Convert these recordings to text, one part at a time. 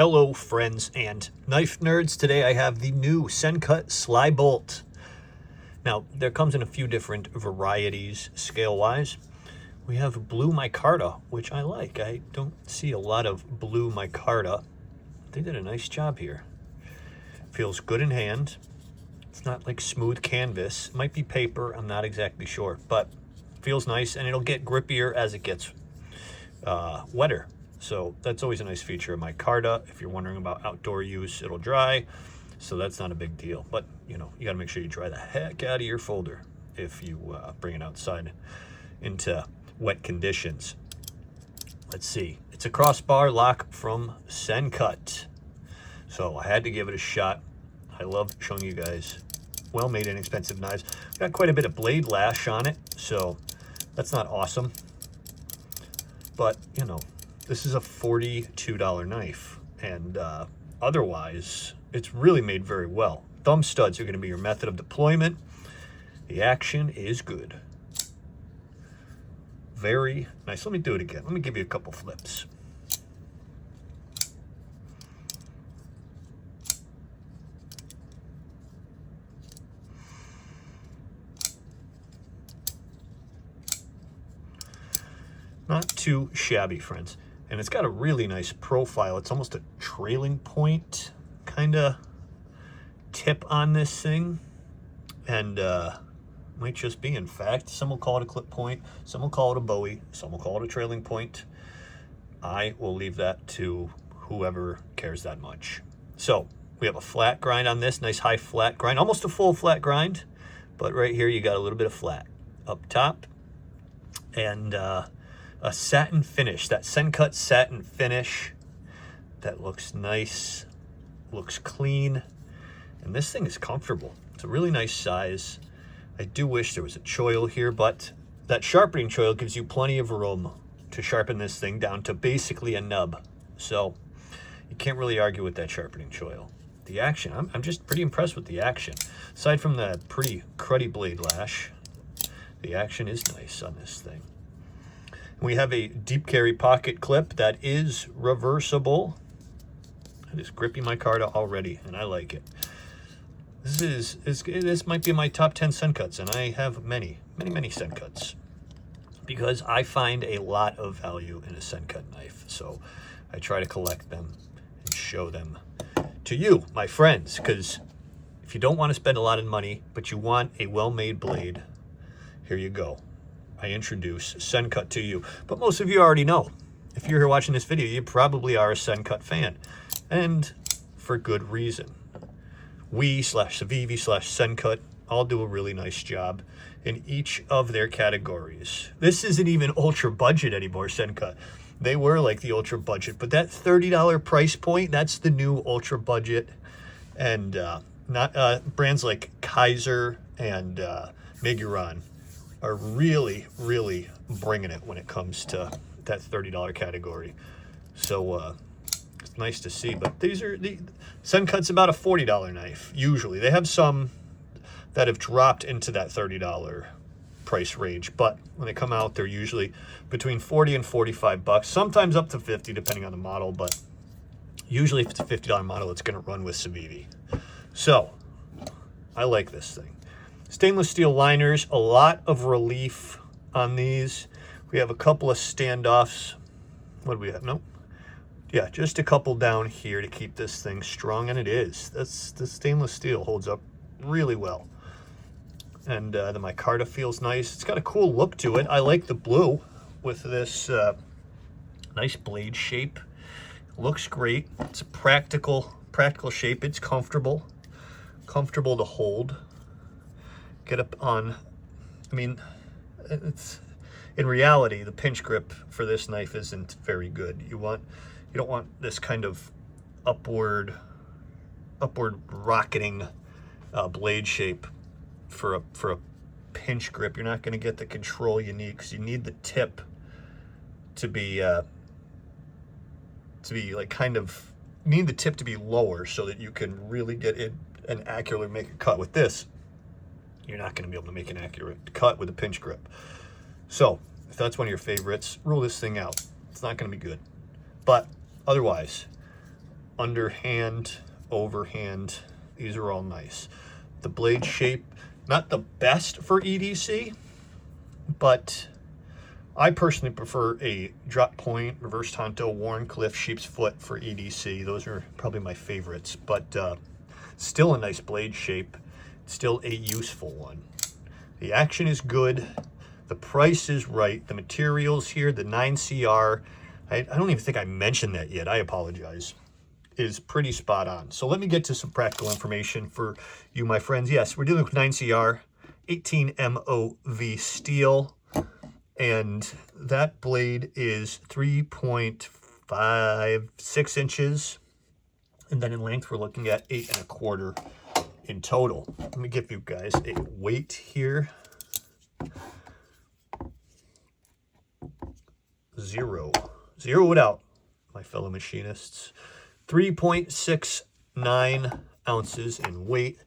Hello friends and knife nerds. Today I have the new Sencut Sybolt. Now there comes in a few different varieties scale wise. We have blue micarta, which I like. I don't see a lot of blue micarta. They did a nice job here. Feels good in hand. It's not like smooth canvas. It might be paper, I'm not exactly sure, but feels nice, and it'll get grippier as it gets wetter. So that's always a nice feature of micarta. If you're wondering about outdoor use, it'll dry, so that's not a big deal. But you know, you got to make sure you dry the heck out of your folder if you bring it outside into wet conditions. Let's see, it's a crossbar lock from Sencut, so I had to give it a shot. I love showing you guys well-made, inexpensive knives. Got quite a bit of blade lash on it, so that's not awesome, but you know, this is a $42 knife, and otherwise, it's really made very well. Thumb studs are going to be your method of deployment. The action is good. Very nice. Let me do it again. Let me give you a couple flips. Not too shabby, friends. And it's got a really nice profile. It's almost a trailing point kind of tip on this thing. And might just be, in fact, some will call it a clip point, some will call it a bowie, some will call it a trailing point. I will leave that to whoever cares that much. So we have a flat grind on this, nice high flat grind, almost a full flat grind. But right here you got a little bit of flat up top. And a satin finish, that Sencut satin finish that looks nice, looks clean, and this thing is comfortable. It's a really nice size. I do wish there was a choil here, but that sharpening choil gives you plenty of room to sharpen this thing down to basically a nub, so you can't really argue with that sharpening choil. The action, I'm just pretty impressed with the action. Aside from the pretty cruddy blade lash, the action is nice on this thing. We have a deep carry pocket clip that is reversible. It is grippy micarta already, and I like it. This might be my top 10 Sencuts, and I have many Sencuts because I find a lot of value in a Sencut knife. So I try to collect them and show them to you, my friends, because if you don't want to spend a lot of money, but you want a well-made blade, here you go. I introduce Sencut to you, but most of you already know. If you're here watching this video, you probably are a Sencut fan, and for good reason. We / Civivi / Sencut all do a really nice job in each of their categories. This isn't even ultra budget anymore, Sencut. They were like the ultra budget, but that $30 price point, that's the new ultra budget. And not brands like Kaiser and Miguron are really bringing it when it comes to that $30 category. So it's nice to see. But these are the Sencut's about a $40 knife usually. They have some that have dropped into that $30 price range, but when they come out, they're usually between 40 and 45 bucks, sometimes up to 50 depending on the model, but usually if it's a $50 model, it's going to run with Civivi. So I like this thing. Stainless steel liners, a lot of relief on these. We have a couple of standoffs. What do we have? Nope. Yeah, just a couple down here to keep this thing strong, and it is. The stainless steel holds up really well. And the micarta feels nice. It's got a cool look to it. I like the blue with this nice blade shape. Looks great. It's a practical shape. It's comfortable to hold. Get up on, I mean, it's in reality the pinch grip for this knife isn't very good. You don't want this kind of upward rocketing blade shape for a pinch grip. You're not going to get the control you need, because you need the tip to be like kind of, you need the tip to be lower so that you can really get it and accurately make a cut. With this, you're not going to be able to make an accurate cut with a pinch grip. So if that's one of your favorites, rule this thing out. It's not going to be good. But otherwise, underhand, overhand. These are all nice. The blade shape, not the best for EDC, but I personally prefer a drop point, reverse Tonto, Warncliffe, sheep's foot for EDC. Those are probably my favorites, but still a nice blade shape, still a useful one. The action is good. The price is right. The materials here, the 9CR, I don't even think I mentioned that yet. I apologize. Is pretty spot on. So let me get to some practical information for you, my friends. Yes, we're dealing with 9CR, 18 MOV steel, and that blade is 3.56 inches. And then in length, we're looking at 8 1/4 in total. Let me give you guys a weight here. Zero it out, my fellow machinists. 3.69 ounces in weight.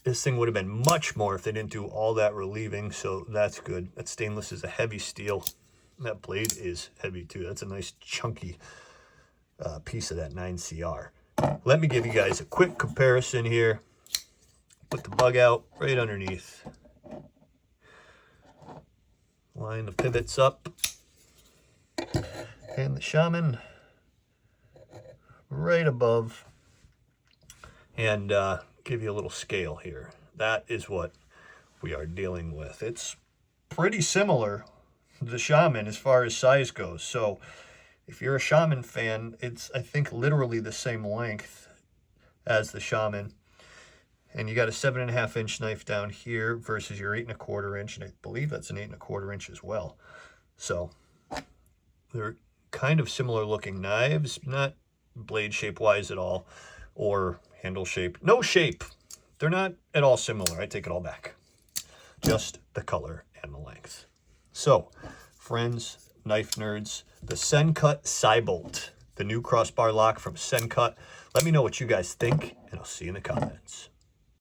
This thing would have been much more if they didn't do all that relieving, so that's good. That stainless is a heavy steel. That blade is heavy too. That's a nice chunky piece of that 9CR. Let me give you guys a quick comparison here. Put the bug out right underneath. Line the pivots up. And the Shaman right above, and give you a little scale here. That is what we are dealing with. It's pretty similar to the Shaman as far as size goes. So if you're a Shaman fan, it's, I think, literally the same length as the Shaman. And you got a 7.5 inch knife down here versus your 8 1/4 inch, and I believe that's an 8 1/4 inch as well. So they're kind of similar looking knives, not blade shape wise at all, or handle shape. No shape. They're not at all similar. I take it all back. Just the color and the length. So, friends, knife nerds, the Sencut Sybolt, the new crossbar lock from Sencut. Let me know what you guys think, and I'll see you in the comments.